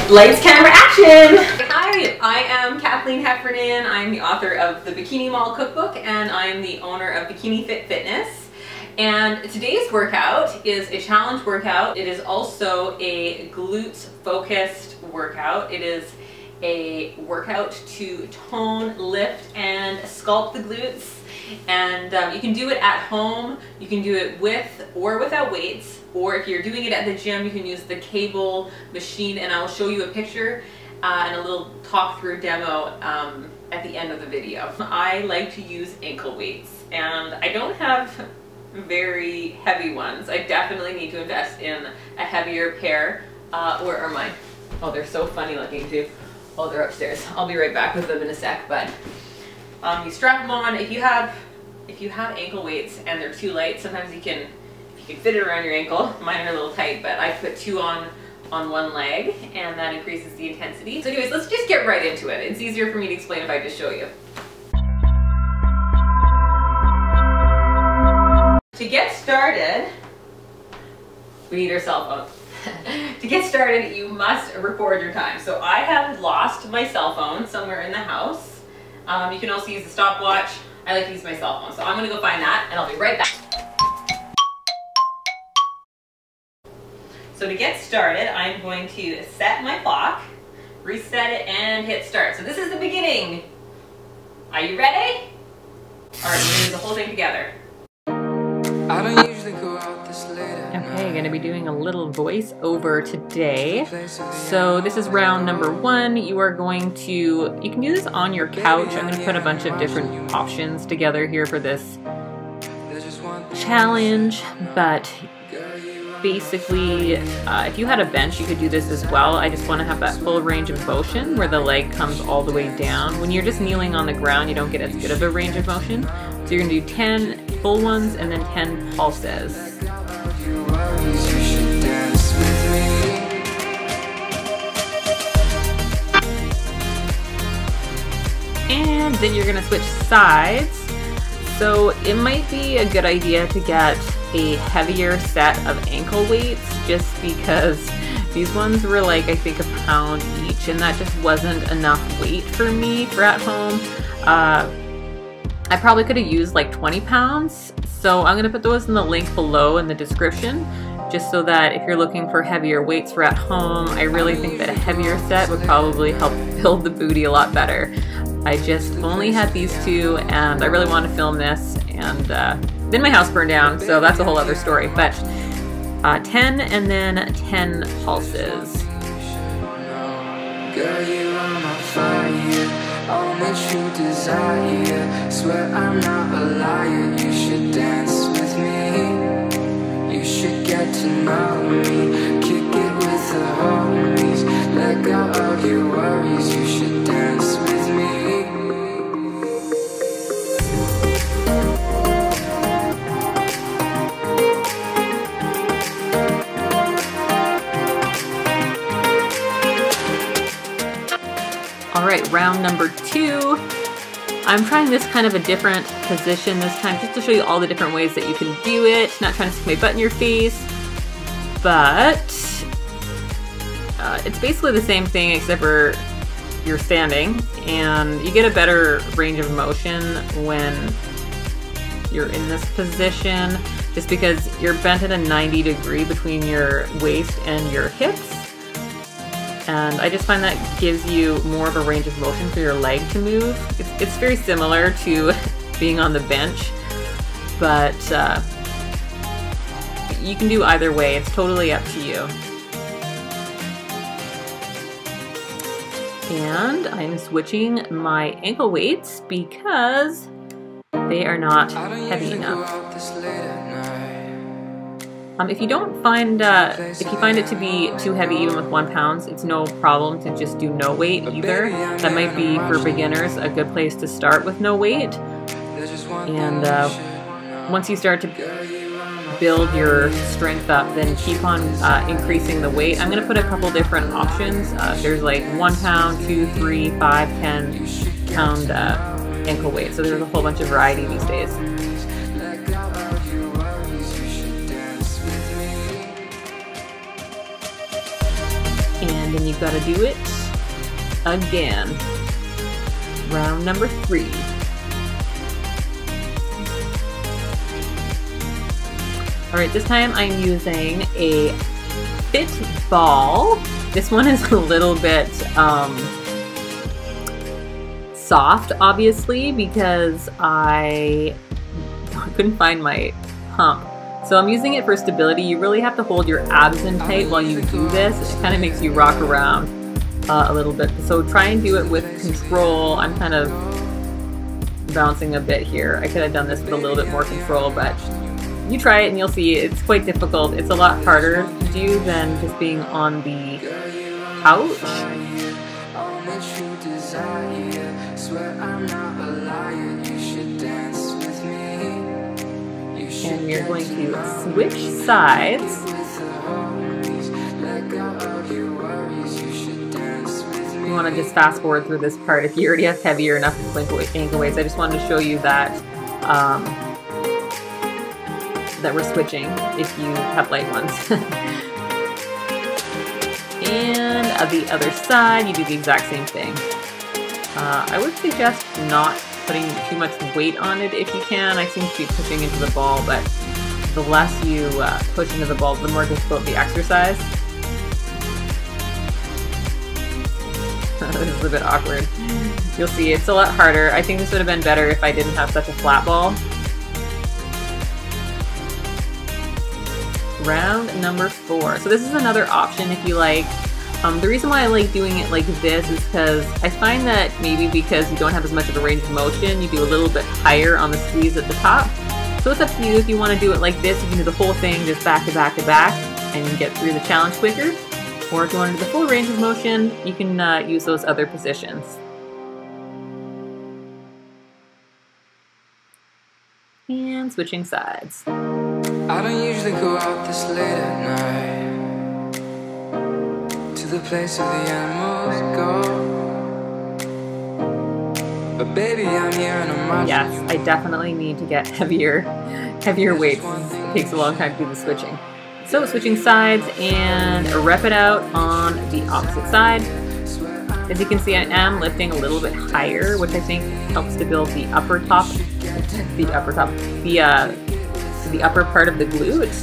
Lights, camera, action! Hi, I am Kathleen Heffernan. I'm the author of the Bikini Mall Cookbook and I'm the owner of Bikini Fit Fitness. And today's workout is a challenge workout. It is also a glutes focused workout. It is a workout to tone, lift, and sculpt the glutes. And you can do it at home. You can do it with or without weights. Or if you're doing it at the gym, you can use the cable machine, and I will show you a picture and a little talk through demo at the end of the video. I like to use ankle weights, and I don't have very heavy ones. I definitely need to invest in a heavier pair. Where are mine? Oh, they're so funny looking too. Oh, they're upstairs. I'll be right back with them in a sec, but you strap them on. If you have ankle weights and they're too light, sometimes you can fit it around your ankle. Mine are a little tight, but I put two on one leg, and that increases the intensity. So anyways, let's just get right into it. It's easier for me to explain if I just show you. To get started, we need our cell phone. To get started, you must record your time. So I have lost my cell phone somewhere in the house. You can also use a stopwatch. I like to use my cell phone. So I'm gonna go find that, and I'll be right back. So to get started, I'm going to set my clock, reset it, and hit start. So this is the beginning. Are you ready? All right, we're gonna do the whole thing together. I don't usually go out this late. Okay, gonna be doing a little voice over today. So this is round number 1. You are going to, you can do this on your couch. I'm gonna put a bunch of different options together here for this challenge, but basically, if you had a bench, you could do this as well. I just want to have that full range of motion where the leg comes all the way down. When you're just kneeling on the ground, you don't get as good of a range of motion. So you're going to do 10 full ones and then 10 pulses. And then you're going to switch sides. So it might be a good idea to get a heavier set of ankle weights, just because these ones were like, I think, £1 pound each, and that just wasn't enough weight for me for at home. I probably could have used like 20 pounds. So I'm gonna put those in the link below in the description, just so that if you're looking for heavier weights for at home, I really think that a heavier set would probably help build the booty a lot better. I just only had these two, and I really wanted to film this, and then my house burned down, so that's a whole other story. But 10 and then 10 pulses. Girl, you are my fire, all that you desire. Swear I'm not a liar, you should dance with me. You should get to know me, kick it with the homies. Let go of your worries, you should dance with me. All right, round number 2. I'm trying this kind of a different position this time, just to show you all the different ways that you can do it. Not trying to stick my butt in your face, but it's basically the same thing except for you're standing, and you get a better range of motion when you're in this position, just because you're bent at a 90 degree between your waist and your hips. And I just find that gives you more of a range of motion for your leg to move. It's very similar to being on the bench, but you can do either way. It's totally up to you. And I'm switching my ankle weights because they are not heavy enough. If you don't find, if you find it to be too heavy even with 1 pound, it's no problem to just do no weight either. That might be, for beginners, a good place to start with no weight. And once you start to build your strength up, then keep on increasing the weight. I'm going to put a couple different options. There's like 1 pound, 2, 3, 5, 10 pound ankle weight. So there's a whole bunch of variety these days. And then you've got to do it again. Round number 3. All right, this time I'm using a fit ball. This one is a little bit soft, obviously, because I couldn't find my pump. So I'm using it for stability. You really have to hold your abs in tight while you do this. It kind of makes you rock around a little bit. So try and do it with control. I'm kind of bouncing a bit here. I could have done this with a little bit more control, but you try it and you'll see it's quite difficult. It's a lot harder to do than just being on the couch. And we're going to switch sides. You want to just fast forward through this part if you already have heavier enough ankle weights. I just wanted to show you that that we're switching if you have light ones. And at the other side, you do the exact same thing. I would suggest not putting too much weight on it if you can. I seem to be pushing into the ball, but the less you push into the ball, the more difficult the exercise. This is a bit awkward. You'll see it's a lot harder. I think this would have been better if I didn't have such a flat ball. Round number 4. So this is another option if you like. The reason why I like doing it like this is because I find that maybe because you don't have as much of a range of motion, you do a little bit higher on the squeeze at the top. So it's up to you if you want to do it like this. You can do the whole thing just back to back to back and get through the challenge quicker. Or if you want to do the full range of motion, you can use those other positions. And switching sides. I don't usually go out this late at night to the place where the animals go. But baby, I'm here and I'm watching. Yes, I definitely need to get heavier weights. It takes a long time to do the switching. So switching sides and rep it out on the opposite side. As you can see, I am lifting a little bit higher, which I think helps to build the upper top, the upper part of the glute.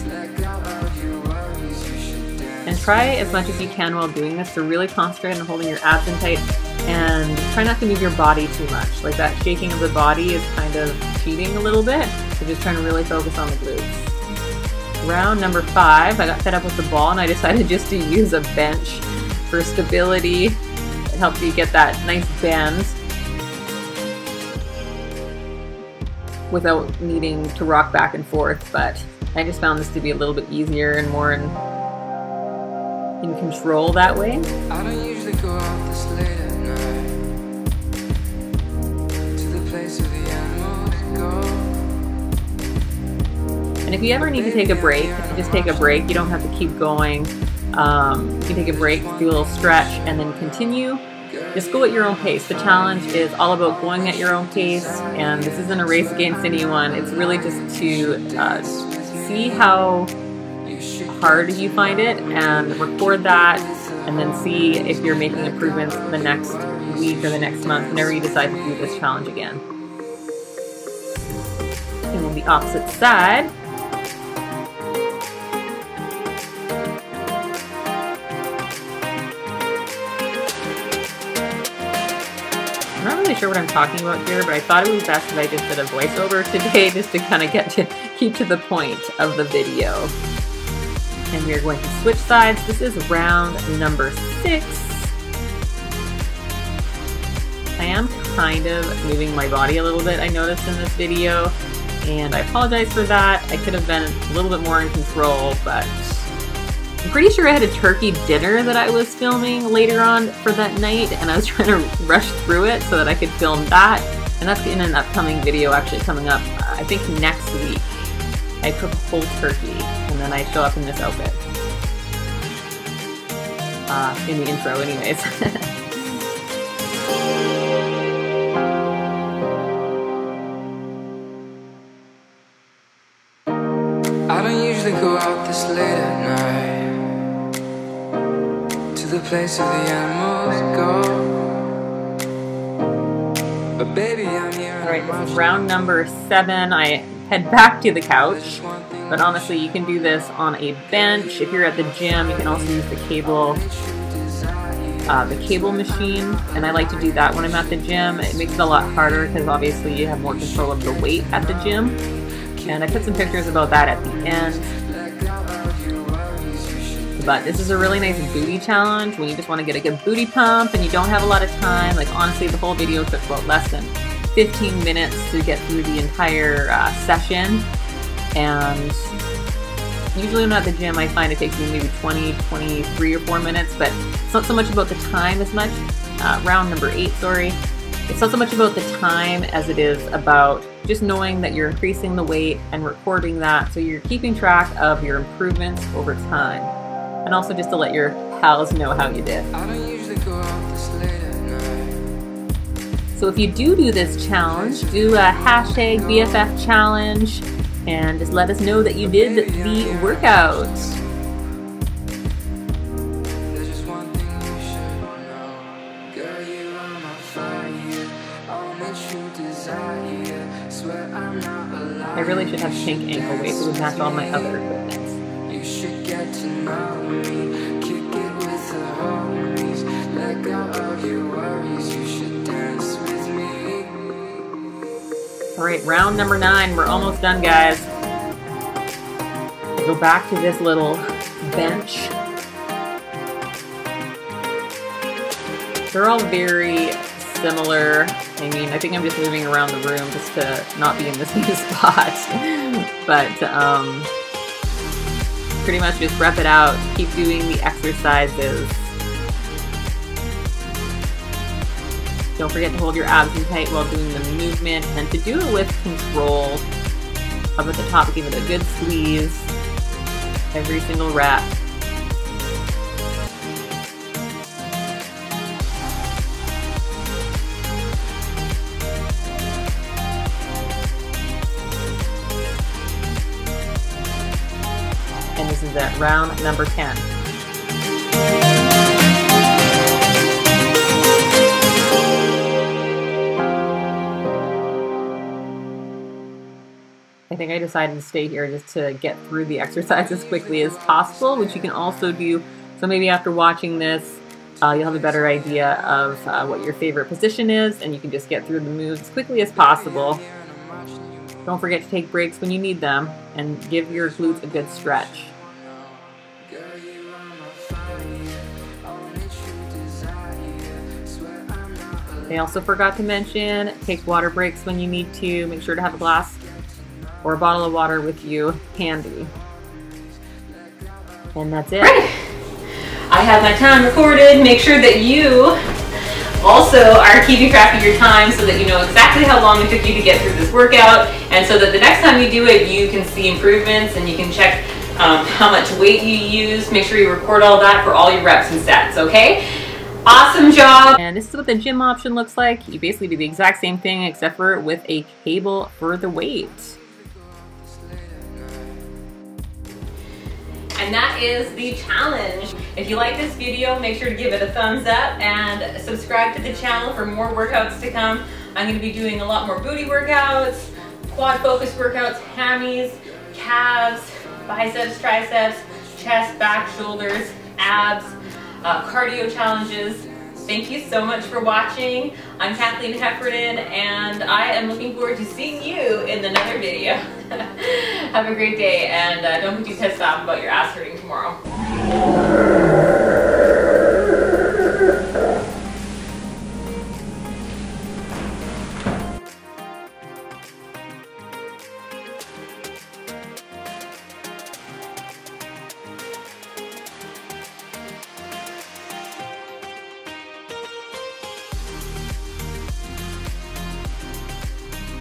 And try as much as you can while doing this to really concentrate on holding your abs in tight and try not to move your body too much. Like that shaking of the body is kind of cheating a little bit. So just trying to really focus on the glutes. Round number 5, I got fed up with the ball and I decided just to use a bench for stability. It helps you get that nice bend without needing to rock back and forth, but I just found this to be a little bit easier and more in control that way. I don't usually go out this late at night to the place where the animals go. And if you ever need to take a break, just take a break. You don't have to keep going. You can take a break, do a little stretch, and then continue. Just go at your own pace. The challenge is all about going at your own pace, and this isn't a race against anyone. It's really just to see how hard you find it and record that, and then see if you're making improvements the next week or the next month whenever you decide to do this challenge again. And then the opposite side. I'm not really sure what I'm talking about here, but I thought it would be best if I just did a voiceover today just to kind of keep to the point of the video. And we are going to switch sides. This is round number 6. I am kind of moving my body a little bit, I noticed in this video, and I apologize for that. I could have been a little bit more in control, but I'm pretty sure I had a turkey dinner that I was filming later on for that night, and I was trying to rush through it so that I could film that. And that's in an upcoming video actually coming up, I think next week. I cook a whole turkey, and then I show up in this outfit. In the intro anyways. I don't usually go out this late at night to the place where the animals go. But baby, I'm here. All right, this is round number 7. I head back to the couch, but honestly, you can do this on a bench. If you're at the gym, you can also use the cable machine, and I like to do that when I'm at the gym. It makes it a lot harder because obviously you have more control of the weight at the gym. And I put some pictures about that at the end. But this is a really nice booty challenge when you just want to get a good booty pump and you don't have a lot of time. Like honestly, the whole video took about less than 15 minutes to get through the entire session. And usually when I'm at the gym, I find it takes me maybe 20, 23 or 4 minutes, but it's not so much about the time as much. Round number 8, sorry. It's not so much about the time as it is about just knowing that you're increasing the weight and recording that, so you're keeping track of your improvements over time. And also just to let your pals know how you did. I don't usually go out this late at night. So if you do this challenge, do a hashtag BFF challenge and just let us know that you did the workout. There's just one thing you should know. Girl, you are my fire. All my true desire. Swear I'm not a liar. I really should have pink ankle weights. It would match all my other equipment. You should get to know me. Kick it with the homies. Let go of your worries. You should dance with me. All right, round number 9. We're almost done, guys. Go back to this little bench. They're all very similar. I mean, I think I'm just moving around the room just to not be in the same spot. But pretty much just rep it out. Keep doing the exercises. Don't forget to hold your abs in tight while doing the movement, and to do it with control. Up at the top, give it a good squeeze. Every single rep. And this is at round number 10. I think I decided to stay here just to get through the exercise as quickly as possible, which you can also do. So maybe after watching this, you'll have a better idea of what your favorite position is, and you can just get through the moves as quickly as possible. Don't forget to take breaks when you need them, and give your glutes a good stretch. I also forgot to mention, take water breaks when you need to. Make sure to have a glass or a bottle of water with you handy. And that's it. Right. I have my time recorded. Make sure that you also are keeping track of your time so that you know exactly how long it took you to get through this workout, and so that the next time you do it, you can see improvements and you can check how much weight you used. Make sure you record all that for all your reps and sets, okay? Awesome job! And this is what the gym option looks like. You basically do the exact same thing except for with a cable for the weight. And that is the challenge. If you like this video, make sure to give it a thumbs up and subscribe to the channel for more workouts to come. I'm gonna be doing a lot more booty workouts, quad focus workouts, hammies, calves, biceps, triceps, chest, back, shoulders, abs, cardio challenges. Thank you so much for watching. I'm Kathleen Heffernan, and I am looking forward to seeing you in another video. Have a great day, and don't be too pissed off about your ass hurting tomorrow.